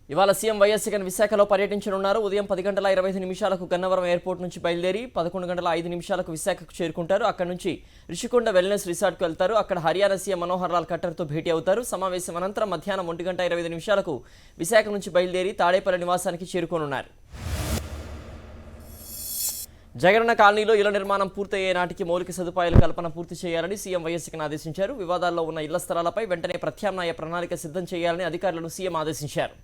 ఇవాళ CM YS Jagan విశాఖలో పర్యటించనున్నారు. ఉదయం 10:25 గన్నవరం ఎయిర్పోర్ట్ నుంచి బయలుదేరి 11:05 విశాఖకు చేరుకుంటారు. అక్కడి నుంచి రిషికొండ వెల్నెస్ రిసార్ట్కు వెళ్తారు. అక్కడ హర్యానా సీఎం మనోహర్ లాల్ ఖట్టర్తో భేటీ అవుతారు. సమావేశం అనంతరం మధ్యాహ్నం 1:25 విశాఖ నుంచి బయలుదేరి తాడేపల్లి నివాసానికి చేరుకోనున్నారు. జగనన్న కాలనీలో ఇళ్ల నిర్మాణం పూర్తయ్యే నాటికి మౌలిక సదుపాయాల కల్పన పూర్తి చేయాలని సీఎం వైఎస్ జగన్ ఆదేశించారు. వివాదాల్లో ఉన్న ఇళ్ల స్థలాలపై వెంటనే ప్రత్యామ్నాయ ప్రణాళిక సిద్ధం చేయాలని అధికారులను సీఎం ఆదేశించారు.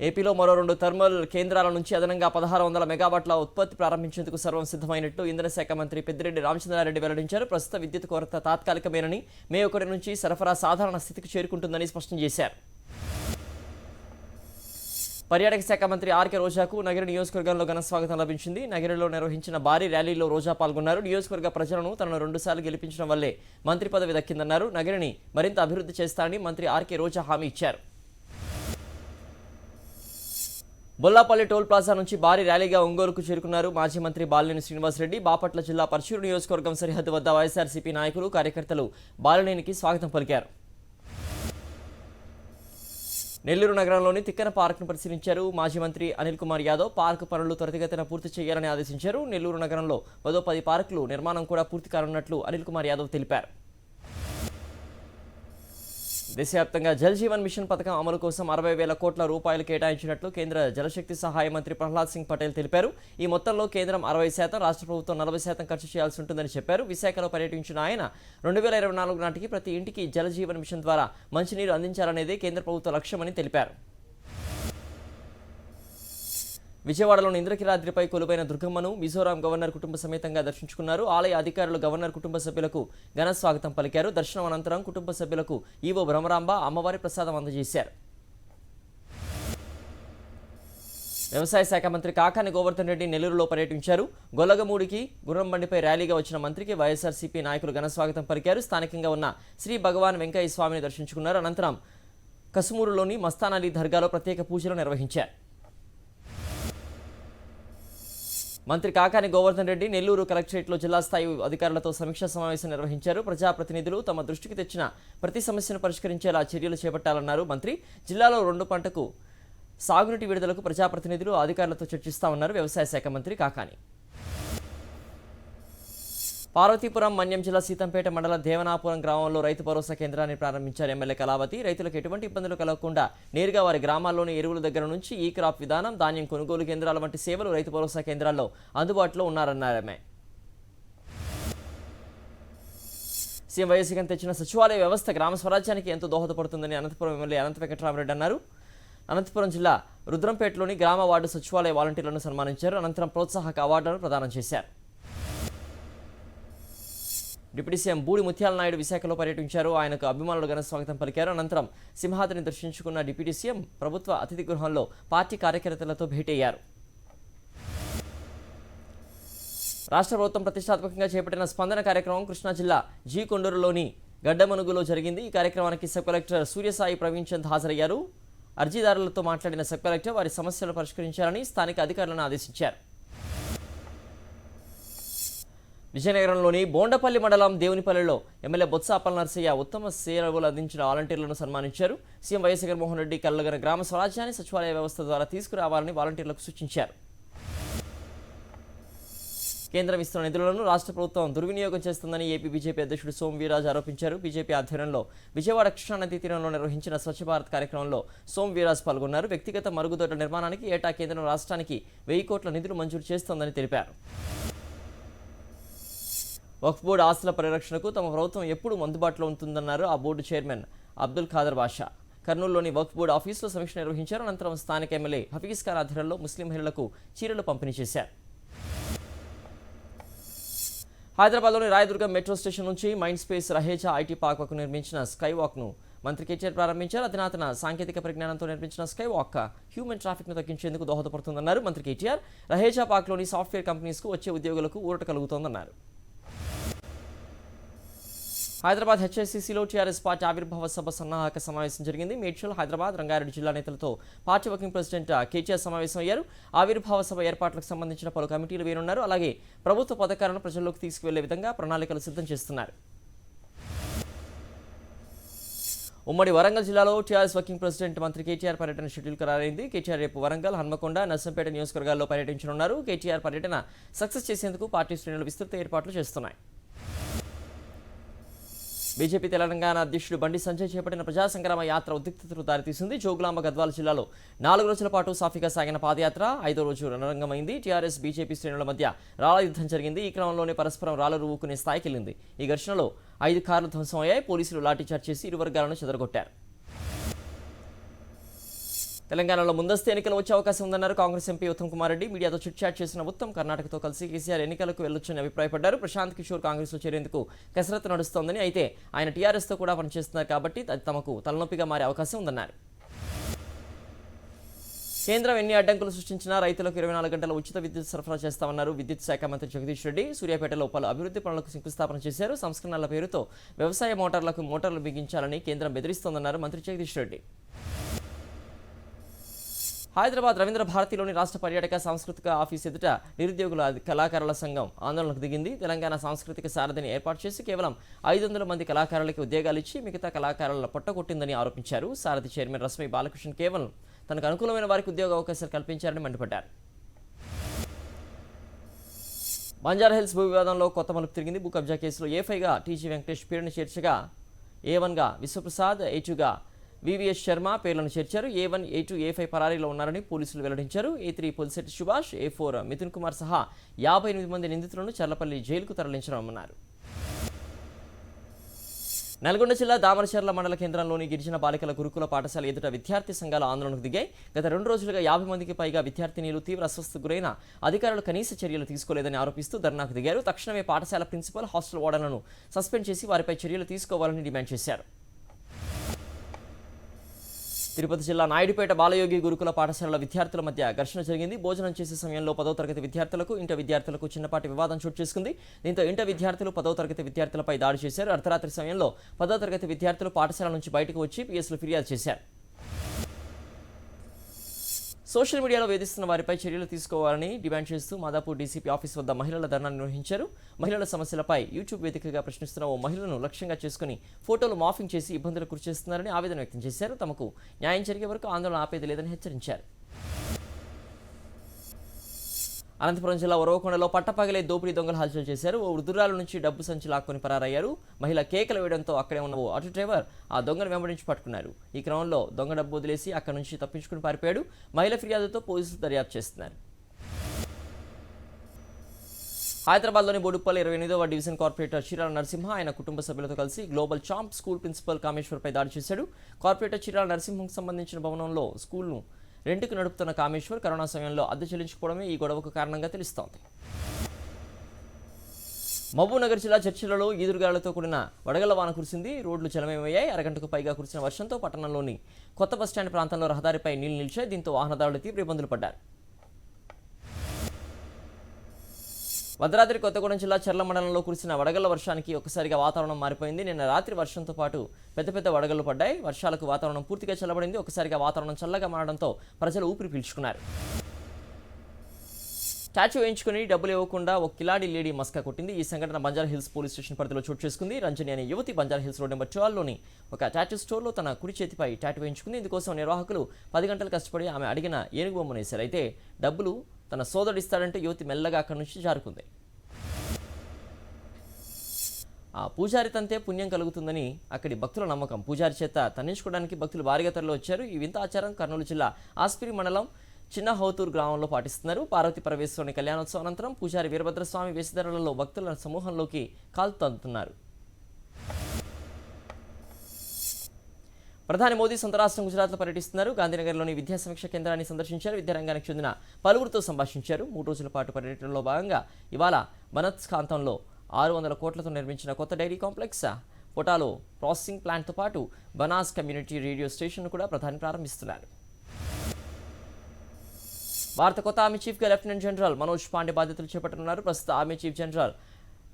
ఏపీలో మరో 2 థర్మల్ కేంద్రాల నుంచి అదనంగా 1600 మెగావాట్ల ఉత్పత్తి ప్రారంభించేందుకు సర్వం సిద్ధమైనట్టు ఇంధన శాఖ మంత్రి పెద్దిరెడ్డి రామచంద్రారెడ్డి వెల్లడించారు. ప్రస్తుత విద్యుత్ కొరత తాత్కాలికమేనని మే 1 నుంచి సరఫరా సాధారణ స్థితికి చేరుకుంటుందని స్పష్టం చేశారు. పర్యాటక శాఖ మంత్రి ఆర్కే రోజాకు నగరి నియోజకవర్గంలో ఘన స్వాగతం లభించింది. నగరిలో నిర్వహించిన భారీ ర్యాలీలో రోజా పాల్గొన్నారు. నియోజకవర్గ ప్రజలను తనను 2 సార్లు గెలిపించడం వల్లే మంత్రి పదవి దక్కిందన్నారు. నగరిని మరింత అభివృద్ధి చేస్తారని మంత్రి ఆర్కే రోజా హామీ ఇచ్చారు. బొల్లాపల్లి టోల్ ప్లాజా నుంచి భారీ ర్యాలీగా ఒంగోలుకు చేరుకున్నారు మాజీ మంత్రి బాలినేని శ్రీనివాసరెడ్డి. బాపట్ల జిల్లా పర్చూరు నియోజకవర్గం సరిహద్దు వద్ద వైఎస్ఆర్సీపీ నాయకులు కార్యకర్తలు బాలినేనికి స్వాగతం పలికారు. నెల్లూరు నగరంలోని తిక్కన పార్క్ను పరిశీలించారు మాజీ మంత్రి అనిల్ కుమార్ యాదవ్. పార్క్ పనులు త్వరితగతిన పూర్తి చేయాలని ఆదేశించారు. నెల్లూరు నగరంలో మరో 10 పార్కులు నిర్మాణం కూడా పూర్తి కానున్నట్లు అనిల్ కుమార్ యాదవ్ తెలిపారు. దేశవ్యాప్తంగా జల్ జీవన్ మిషన్ పథకం అమలు కోసం 60,000 కోట్ల రూపాయలు కేటాయించినట్లు కేంద్ర జలశక్తి సహాయ మంత్రి ప్రహ్లాద్ సింగ్ పటేల్ తెలిపారు. ఈ మొత్తంలో కేంద్రం 60%, రాష్ట్ర ప్రభుత్వం 40% ఖర్చు చేయాల్సి ఉంటుందని చెప్పారు. విశాఖలో పర్యటించిన ఆయన 2024 నాటికి ప్రతి ఇంటికి జల జీవన్ మిషన్ ద్వారా మంచినీరు అందించాలనేదే కేంద్ర ప్రభుత్వ లక్ష్యమని తెలిపారు. విజయవాడలోని ఇంద్రకీలాద్రిపై కొలువైన దుర్గమ్మను మిజోరాం గవర్నర్ కుటుంబ సమేతంగా దర్శించుకున్నారు. ఆలయ అధికారులు గవర్నర్ కుటుంబ సభ్యులకు ఘన స్వాగతం పలికారు. దర్శనం అనంతరం కుటుంబ సభ్యులకు ఈవో భ్రమరాంబ అమ్మవారి ప్రసాదం అందజేశారు. వ్యవసాయ శాఖ మంత్రి కాకాని గోవర్ధన్ రెడ్డి నెల్లూరులో పర్యటించారు. గొల్లగమూడికి గుర్రం బండిపై ర్యాలీగా వచ్చిన మంత్రికి వైఎస్ఆర్సీపీ నాయకులు ఘన స్వాగతం పలికారు. స్థానికంగా ఉన్న శ్రీ భగవాన్ వెంకయ్య స్వామిని దర్శించుకున్నారు. అనంతరం కసుమూరులోని మస్తానలీ దర్గాలో ప్రత్యేక పూజలు నిర్వహించారు. మంత్రి కాకాని గోవర్ధన్ రెడ్డి నెల్లూరు కలెక్టరేట్లో జిల్లా స్థాయి అధికారులతో సమీక్షా సమావేశం నిర్వహించారు. ప్రజాప్రతినిధులు తమ దృష్టికి తెచ్చిన ప్రతి సమస్యను పరిష్కరించేలా చర్యలు చేపట్టాలన్నారు మంత్రి. జిల్లాలో 2 పంటకు సాగునీటి విడుదలకు ప్రజాప్రతినిధులు అధికారులతో చర్చిస్తామన్నారు వ్యవసాయ శాఖ మంత్రి కాకాని. పార్వతీపురం మన్యం జిల్లా సీతంపేట మండల దేవనాపురం గ్రామంలో రైతు భరోసా కేంద్రాన్ని ప్రారంభించారు ఎమ్మెల్యే కళావతి. రైతులకు ఎటువంటి ఇబ్బందులు కలగకుండా నేరుగా వారి గ్రామాల్లోని ఎరువుల దగ్గర నుంచి ఈ క్రాప్ విధానం, ధాన్యం కొనుగోలు కేంద్రాల వంటి సేవలు రైతు భరోసా కేంద్రాల్లో అందుబాటులో ఉన్నారన్నారామె. సీఎం వైఎస్ జగన్ తెచ్చిన సచివాలయ వ్యవస్థ గ్రామ స్వరాజ్యానికి ఎంతో దోహదపడుతుందని అనంతపురం ఎమ్మెల్యే అనంత వెంకటరామరెడ్డి అన్నారు. అనంతపురం జిల్లా రుద్రంపేటలోని గ్రామ వార్డు సచివాలయ వాలంటీర్లను సన్మానించారు. అనంతరం ప్రోత్సాహక అవార్డులను ప్రదానం చేశారు. డిప్యూటీ సీఎం బూడి ముత్యాల నాయుడు విశాఖలో పర్యటించారు. ఆయనకు అభిమానులు ఘన స్వాగతం పలికారు. అనంతరం సింహాద్రిని దర్శించుకున్న డిప్యూటీ సీఎం ప్రభుత్వ అతిథి గృహంలో పార్టీ కార్యకర్తలతో భేటీ అయ్యారు. రాష్ట్ర ప్రభుత్వం ప్రతిష్టాత్మకంగా చేపట్టిన స్పందన కార్యక్రమం కృష్ణా జిల్లా జీ కొండూరులోని గడ్డమనుగులో జరిగింది. ఈ కార్యక్రమానికి సబ్ కలెక్టర్ సూర్యసాయి ప్రవీణ్ చంద్ హాజరయ్యారు. అర్జీదారులతో మాట్లాడిన సబ్ కలెక్టర్ వారి సమస్యలు పరిష్కరించాలని స్థానిక అధికారులను ఆదేశించారు. విజయనగరంలోని బోండపల్లి మండలం దేవునిపల్లిలో ఎమ్మెల్యే బొత్స అప్పలనరసయ్య ఉత్తమ సేవలు అందించిన వాలంటీర్లను సన్మానించారు. సీఎం వైఎస్ జగన్మోహన్ రెడ్డి కలలుగన గ్రామ స్వరాజ్యాన్ని సచివాలయ వ్యవస్థ ద్వారా తీసుకురావాలని వాలంటీర్లకు సూచించారు. కేంద్రం ఇస్తున్న నిధులను రాష్ట్ర ప్రభుత్వం దుర్వినియోగం చేస్తుందని ఏపీ బీజేపీ అధ్యక్షుడు సోము వీర్రాజు ఆరోపించారు. బీజేపీ ఆధ్వర్యంలో విజయవాడ కృష్ణానదీ తీరంలో నిర్వహించిన స్వచ్ఛ భారత్ కార్యక్రమంలో సోము వీర్రాజు పాల్గొన్నారు. వ్యక్తిగత మరుగుదొడ్ల నిర్మాణానికి ఏటా కేంద్రం రాష్ట్రానికి 1000 కోట్ల నిధులు మంజూరు చేస్తోందని తెలిపారు. వక్ఫ్ బోర్డు ఆస్తుల పరిరక్షణకు తమ ప్రభుత్వం ఎప్పుడూ అందుబాటులో ఉంటుందన్నారు ఆ బోర్డు చైర్మన్ అబ్దుల్ ఖాదర్ బాషా. కర్నూలులోని వక్ఫ్ బోర్డు ఆఫీసులో సమీక్ష నిర్వహించారు. అనంతరం స్థానిక ఎమ్మెల్యే హఫీజ్ ఖాన్ ఆధ్వర్యంలో ముస్లిం మహిళలకు చీరలు పంపిణీ చేశారు. హైదరాబాద్లోని రాయదుర్గం మెట్రో స్టేషన్ నుంచి mind space Raheja IT park వరకు నిర్మించిన స్కై వాక్ను మంత్రి కేటీఆర్ ప్రారంభించారు. అధునాతన సాంకేతిక పరిజ్ఞానంతో నిర్మించిన స్కై వాక్ హ్యూమన్ ట్రాఫిక్ను తగ్గించేందుకు దోహదపడుతుందన్నారు మంత్రి కేటీఆర్. రహేజా పార్క్లోని సాఫ్ట్వేర్ కంపెనీస్కు వచ్చే ఉద్యోగులకు ఊరట కలుగుతోందన్నారు. హైదరాబాద్ హెచ్ఎస్సీసీలో టీఆర్ఎస్ పార్టీ ఆవిర్భావ సభ సన్నాహక సమావేశం జరిగింది. మేడ్చల్, హైదరాబాద్, రంగారెడ్డి జిల్లా నేతలతో పార్టీ వర్కింగ్ ప్రెసిడెంట్ కేటీఆర్ సమావేశం అయ్యారు. ఆవిర్భావ సభ ఏర్పాట్లకు సంబంధించిన పలు కమిటీలు వేనున్నారు. అలాగే ప్రభుత్వ పథకాలను ప్రజల్లోకి తీసుకువెళ్లే విధంగా ప్రణాళికలు సిద్ధం చేస్తున్నారు. ఉమ్మడి వరంగల్ జిల్లాలో టీఆర్ఎస్ వర్కింగ్ ప్రెసిడెంట్ మంత్రి కేటీఆర్ పర్యటన షెడ్యూల్ ఖరారైంది. కేటీఆర్ రేపు వరంగల్, హన్మకొండ, నర్సంపేట నియోజకవర్గాల్లో పర్యటించనున్నారు. కేటీఆర్ పర్యటన సక్సెస్ చేసేందుకు పార్టీ శ్రేణులు విస్తృత ఏర్పాట్లు చేస్తున్నాయి. బీజేపీ తెలంగాణ అధ్యక్షుడు బండి సంజయ్ చేపట్టిన ప్రజా సంగ్రామ యాత్ర ఉద్రిక్తతకు దారితీసింది. జోగులాంబ గద్వాల జిల్లాలో 4 రోజుల పాటు సాఫీగా సాగిన పాదయాత్ర 5వ రోజు రణరంగమైంది. టీఆర్ఎస్ బీజేపీ శ్రేణుల మధ్య రాళ్ల యుద్ధం జరిగింది. ఈ క్రమంలోనే పరస్పరం రాళ్లు రువ్వుకునే స్థాయికి వెళ్లింది. ఈ ఘర్షణలో 5 కార్లు ధ్వంసమయ్యాయి. పోలీసులు లాఠీచార్జ్ చేసి ఇరు వర్గాలను చెదరగొట్టారు. తెలంగాణలో ముందస్తు ఎన్నికలు వచ్చే అవకాశం ఉందన్నారు కాంగ్రెస్ ఎంపీ ఉత్తమ్ కుమార్ రెడ్డి. మీడియాతో చిట్ చాట్ చేసిన ఉత్తమ్ కర్ణాటకతో కలిసి కేసీఆర్ ఎన్నికలకు వెళ్లొచ్చని అభిప్రాయపడ్డారు. ప్రశాంత్ కిషోర్ కాంగ్రెస్లో చేరేందుకు కసరత్తు నడుస్తోందని, అయితే ఆయన టీఆర్ఎస్తో కూడా పనిచేస్తున్నారు కాబట్టి అది తమకు తలనొప్పిగా మారే అవకాశం ఉందన్నారు. కేంద్రం ఎన్ని అడ్డంకులు సృష్టించినా రైతులకు 24 గంటల ఉచిత విద్యుత్ సరఫరా చేస్తామన్నారు విద్యుత్ శాఖ మంత్రి జగదీష్ రెడ్డి. సూర్యాపేటలో పలు అభివృద్ధి పనులకు శంకుస్థాపన చేశారు. సంస్కరణల పేరుతో వ్యవసాయ మోటార్లు బిగించాలని కేంద్రం బెదిరిస్తోందన్నారు మంత్రి జగదీష్ రెడ్డి. హైదరాబాద్ రవీంద్ర భారతిలోని రాష్ట్ర పర్యాటక సాంస్కృతిక ఆఫీస్ ఎదుట నిరుద్యోగుల కళాకారుల సంఘం ఆందోళనకు దిగింది. తెలంగాణ సాంస్కృతిక సారథిని ఏర్పాటు చేసి కేవలం 500 మంది కళాకారులకి ఉద్యోగాలు ఇచ్చి మిగతా కళాకారుల పొట్టగొట్టిందని ఆరోపించారు. సారథి చైర్మన్ రశ్మి బాలకృష్ణ కేవలం తనకు అనుకూలమైన వారికి ఉద్యోగ అవకాశాలు కల్పించారని మండిపడ్డారు. బంజారాహిల్స్ భూ వివాదంలో కొత్త మలుపు తిరిగింది. భూ కబ్జా కేసులో A5గా టీజీ వెంకటేష్ పేరును చేర్చగా A1గా విశ్వప్రసాద్, A2గా వివిఎస్ శర్మ పేర్లను చేర్చారు. A1, A2, A5 పరారీలో ఉన్నారని పోలీసులు వెల్లడించారు. A3 పులిశెట్టి సుభాష్, A4 మిథున్ కుమార్ సహా 58 మంది నిందితులను చర్లపల్లి జైలుకు తరలించనున్నారు. నల్గొండ జిల్లా దామరచర్ల మండల కేంద్రంలోని గిరిజన బాలికల గురుకుల పాఠశాల ఎదుట విద్యార్థి సంఘాల ఆందోళనకు దిగాయి. గత 2 రోజులుగా 50 మందికి పైగా విద్యార్థినీలు తీవ్ర అస్వస్థతకు గురైన అధికారులు కనీస చర్యలు తీసుకోలేదని ఆరోపిస్తూ ధర్నాకు దిగారు. తక్షణమే పాఠశాల ప్రిన్సిపల్, హాస్టల్ వార్డన్లను సస్పెండ్ చేసి వారిపై చర్యలు తీసుకోవాలని డిమాండ్ చేశారు. తిరుపతి జిల్లా నాయుడుపేట బాలయోగి గురుకుల పాఠశాలల విద్యార్థుల మధ్య ఘర్షణ జరిగింది. భోజనం చేసే సమయంలో 10వ తరగతి విద్యార్థులకు, ఇంటర్ విద్యార్థులకు చిన్నపాటి వివాదం చోటు చేసుకుంది. దీంతో ఇంటర్ విద్యార్థులు 10వ తరగతి విద్యార్థులపై దాడి చేశారు. అర్ధరాత్రి సమయంలో 10వ తరగతి విద్యార్థులు పాఠశాల నుంచి బయటకు వచ్చి పిఎస్లు ఫిర్యాదు చేశారు. సోషల్ మీడియాలో వేధిస్తున్న వారిపై చర్యలు తీసుకోవాలని డిమాండ్ చేస్తూ మాదాపూర్ డీసీపీ ఆఫీస్ వద్ద మహిళల ధర్నా నిర్వహించారు. మహిళల సమస్యలపై యూట్యూబ్ వేదికగా ప్రశ్నిస్తున్న ఓ మహిళను లక్ష్యంగా చేసుకుని ఫోటోలు మాఫింగ్ చేసి ఇబ్బందులకు గురిచేస్తున్నారని ఆవేదన వ్యక్తం చేశారు. తమకు న్యాయం జరిగే వరకు ఆందోళన ఆపేది లేదని హెచ్చరించారు. అనంతపురం జిల్లా ఉరవకొండలో పట్టపగలే దోపిడీ దొంగలు హల్చల్ చేశారు. ఓ వృద్ధురాల నుంచి డబ్బు సంచి లాక్కొని పరారయ్యారు. మహిళ కేకలు వేయడంతో అక్కడే ఉన్న ఓ ఆటో డ్రైవర్ ఆ దొంగను వెంబడించి పట్టుకున్నారు. ఈ క్రమంలో దొంగ డబ్బు వదిలేసి అక్కడి నుంచి తప్పించుకుని పారిపోయాడు. మహిళ ఫిర్యాదుతో పోలీసులు దర్యాప్తు చేస్తున్నారు. హైదరాబాద్లోని బోడుప్పల్ 28వ డివిజన్ కార్పొరేటర్ చీరాల నరసింహ ఆయన కుటుంబ సభ్యులతో కలిసి గ్లోబల్ చాంప్ స్కూల్ ప్రిన్సిపల్ కామేశ్వర్పై దాడి చేశాడు. కార్పొరేటర్ చీరాల నరసింహకు సంబంధించిన భవనంలో స్కూల్ను రెంట్కు నడుపుతున్న కామేశ్వర్ కరోనా సమయంలో అద్దె చెల్లించుకోవడమే ఈ గొడవకు కారణంగా తెలుస్తోంది. మహబూబ్నగర్ జిల్లా చర్చిలలో ఈదురుగాలతో కూడిన వడగళ్ల వాన కురిసింది. రోడ్లు జలమయమయ్యాయి. అరగంటకు పైగా కురిసిన వర్షంతో పట్టణంలోని కొత్త బస్టాండ్ ప్రాంతంలో రహదారిపై నీళ్లు నిలిచాయి. దీంతో వాహనదారులు తీవ్ర ఇబ్బందులు పడ్డారు. భద్రాద్రి కొత్తగూడెం జిల్లా చర్ల మండలంలో కురిసిన వడగళ్ల వర్షానికి ఒక్కసారిగా వాతావరణం మారిపోయింది. నిన్న రాత్రి వర్షంతో పాటు పెద్ద వడగళ్లు పడ్డాయి. వర్షాలకు వాతావరణం పూర్తిగా చల్లబడింది. ఒక్కసారిగా వాతావరణం చల్లగా మారడంతో ప్రజలు ఊపిరి పీల్చుకున్నారు. స్టాచ్యూ వేయించుకుని డబ్బులు ఇవ్వకుండా ఒక కిలాడి లేడీ మస్కా కొట్టింది. ఈ సంఘటన బంజారాహిల్స్ పోలీస్ స్టేషన్ పరిధిలో చోటు చేసుకుంది. రంజని అనే యువతి బంజారాహిల్స్ రోడ్ నెంబర్ 12లోని ఒక టాటూ స్టోర్లో తన కుడి చేతిపై టాటూ వేయించుకుంది. ఇందుకోసం నిర్వాహకులు 10 గంటలు కష్టపడి ఆమె అడిగిన ఏనుగు బొమ్మను వేశారు. అయితే డబ్బులు తన సోదరుడు ఇస్తాడంటే యువతి మెల్లగా అక్కడి నుంచి జారుకుంది. ఆ పూజారి తంతే పుణ్యం కలుగుతుందని అక్కడి భక్తుల నమ్మకం. పూజారి చేత తన్నించుకోవడానికి భక్తులు భారీగా తరలి వచ్చారు. ఈ వింత ఆచారం కర్నూలు జిల్లా ఆస్పిరి మండలం చిన్న హౌతూర్ గ్రామంలో పాటిస్తున్నారు. పార్వతీ పరమేశ్వరుని కళ్యాణోత్సవం అనంతరం పూజారి వీరభద్రస్వామి వేషధారణలో భక్తుల సమూహంలోకి కాల్తందుతున్నారు. ప్రధాని మోదీ సొంత రాష్ట్రం గుజరాత్లో పర్యటిస్తున్నారు. గాంధీనగర్లోని విద్యా సమీక్ష కేంద్రాన్ని సందర్శించారు. విద్యారంగానికి చెందిన పలువురితో సంభాషించారు. 3 రోజుల పాటు పర్యటనలో భాగంగా ఇవాళ బనస్కాంతంలో 600 కోట్లతో నిర్మించిన కొత్త డైరీ కాంప్లెక్స్, పొటాలో ప్రాసెసింగ్ ప్లాంట్తో పాటు బనాస్ కమ్యూనిటీ రేడియో స్టేషన్ను కూడా ప్రధాని ప్రారంభిస్తున్నారు. భారత కొత్త ఆర్మీ చీఫ్గా లెఫ్టినెంట్ జనరల్ మనోజ్ పాండే బాధ్యతలు చేపట్టనున్నారు. ప్రస్తుత ఆర్మీ చీఫ్ జనరల్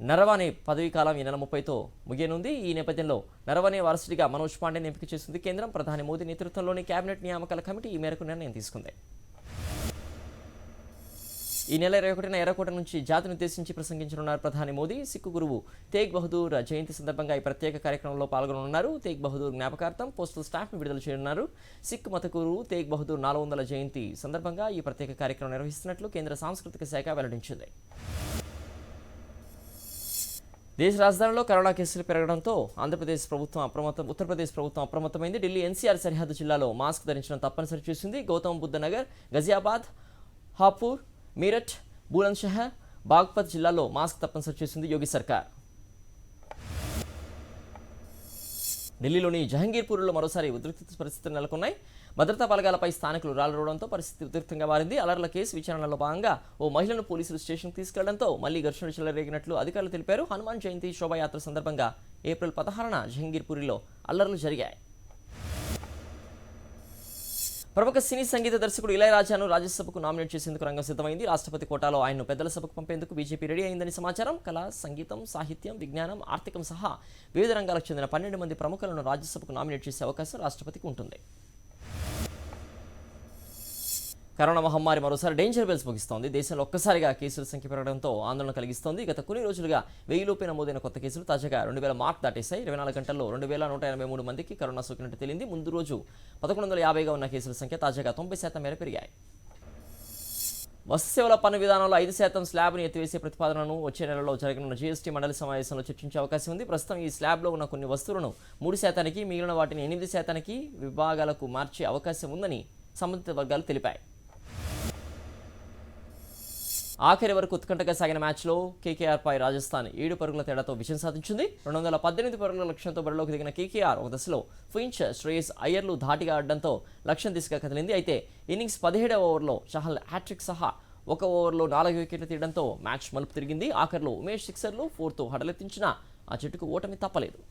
నరవానే పదవీ కాలం ఈ నెల 30తో ముగియనుంది. ఈ నేపథ్యంలో నరవానే వారసుడిగా మనోజ్ పాండేని ఎంపిక చేసింది కేంద్రం. ప్రధాని మోదీ నేతృత్వంలోని కేబినెట్ నియామకాల కమిటీ ఈ మేరకు నిర్ణయం తీసుకుంది. ఈ నెల 21న ఎర్రకోట నుంచి జాతిని ఉద్దేశించి ప్రసంగించనున్నారు ప్రధాని మోదీ. సిక్కు గురువు తేగ్ బహదూర్ జయంతి సందర్భంగా ఈ ప్రత్యేక కార్యక్రమంలో పాల్గొననున్నారు. తేగ్ బహదూర్ జ్ఞాపకార్థం పోస్టల్ స్టాంప్ను విడుదల చేయనున్నారు. సిక్ మత గురువు తేగ్ బహదూర్ 400వ జయంతి సందర్భంగా ఈ ప్రత్యేక కార్యక్రమం నిర్వహిస్తున్నట్లు కేంద్ర సాంస్కృతిక శాఖ వెల్లడించింది. దేశ రాజధానిలో కరోనా కేసులు పెరగడంతో ఉత్తరప్రదేశ్ ప్రభుత్వం అప్రమత్తమైంది. ఢిల్లీ ఎన్సీఆర్ సరిహద్దు జిల్లాలో మాస్క్ ధరించడం తప్పనిసరి చేసింది. గౌతమ్ బుద్ధ నగర్, గజియాబాద్, హాపూర్, మీరట్, బులంద్షహర్, బాగ్పత్ జిల్లాలో మాస్క్ తప్పనిసరి చేసింది యోగి సర్కార్. ఢిల్లీలోని జహంగీర్పూర్లో మరోసారి ఉద్రిక్త పరిస్థితులు నెలకొన్నాయి. భద్రతా బలగాలపై స్థానికులు రాళ్లరవడంతో పరిస్థితి ఉద్రిక్తంగా మారింది. అలర్ల కేసు విచారణలో భాగంగా ఓ మహిళను పోలీసులు స్టేషన్కు తీసుకెళ్లడంతో మళ్లీ ఘర్షణలు చెలరేగినట్లు అధికారులు తెలిపారు. హనుమాన్ జయంతి శోభాయాత్ర సందర్భంగా ఏప్రిల్ 16న జహంగీర్పూరిలో అల్లర్లు జరిగాయి. ప్రముఖ సినీ సంగీత దర్శకుడు ఇళయరాజాను రాజ్యసభకు నామినేట్ చేసేందుకు రంగం సిద్ధమైంది. రాష్ట్రపతి కోటాలో ఆయన్ను పెద్దల సభకు పంపేందుకు బీజేపీ రెడీ అయిందని సమాచారం. కళ, సంగీతం, సాహిత్యం, విజ్ఞానం, ఆర్థికం సహా వివిధ రంగాలకు చెందిన 12 మంది ప్రముఖులను రాజ్యసభకు నామినేట్ చేసే అవకాశం రాష్ట్రపతికి ఉంటుంది. కరోనా మహమ్మారి మరోసారి డేంజర్ బెల్స్ ముగిస్తోంది. దేశంలో ఒక్కసారిగా కేసుల సంఖ్య పెరగడంతో ఆందోళన కలిగిస్తోంది. గత కొన్ని రోజులుగా 1000 లోపే నమోదైన కొత్త కేసులు తాజాగా 2000 మార్క్ దాటేశాయి. 24 గంటల్లో 2183 మందికి కరోనా సోకినట్టు తేలింది. ముందు రోజు 1150గా ఉన్న కేసుల సంఖ్య తాజాగా 90% మేర పెరిగాయి. వస్తు సేవల పన్ను విధానంలో 5% స్లాబ్ను ఎత్తివేసే ప్రతిపాదనను వచ్చే నెలలో జరగనున్న జీఎస్టీ మండలి సమావేశంలో చర్చించే అవకాశం ఉంది. ప్రస్తుతం ఈ స్లాబ్లో ఉన్న కొన్ని వస్తువులను 3%కి, మిగిలిన వాటిని 8%కి విభాగాలకు మార్చే అవకాశం ఉందని సంబంధిత వర్గాలు తెలిపాయి. ఆఖరి వరకు ఉత్కంఠగా సాగిన మ్యాచ్లో కేకేఆర్పై రాజస్థాన్ 7 పరుగుల తేడాతో విజయం సాధించింది. 218 పరుగుల లక్ష్యంతో బరిలోకి దిగిన కేకేఆర్ ఒక దశలో ఫించ్, శ్రేయస్ అయ్యర్లు ధాటిగా ఆడడంతో లక్ష్యం దిశగా కదిలింది. అయితే ఇన్నింగ్స్ 17వ ఓవర్లో చహల్ హ్యాట్రిక్ సహా ఒక ఓవర్లో 4 వికెట్లు తీయడంతో మ్యాచ్ మలుపు తిరిగింది. ఆఖరిలో ఉమేష్ సిక్సర్లు 4తో హడలెత్తించినా ఆ జట్టుకు ఓటమి తప్పలేదు.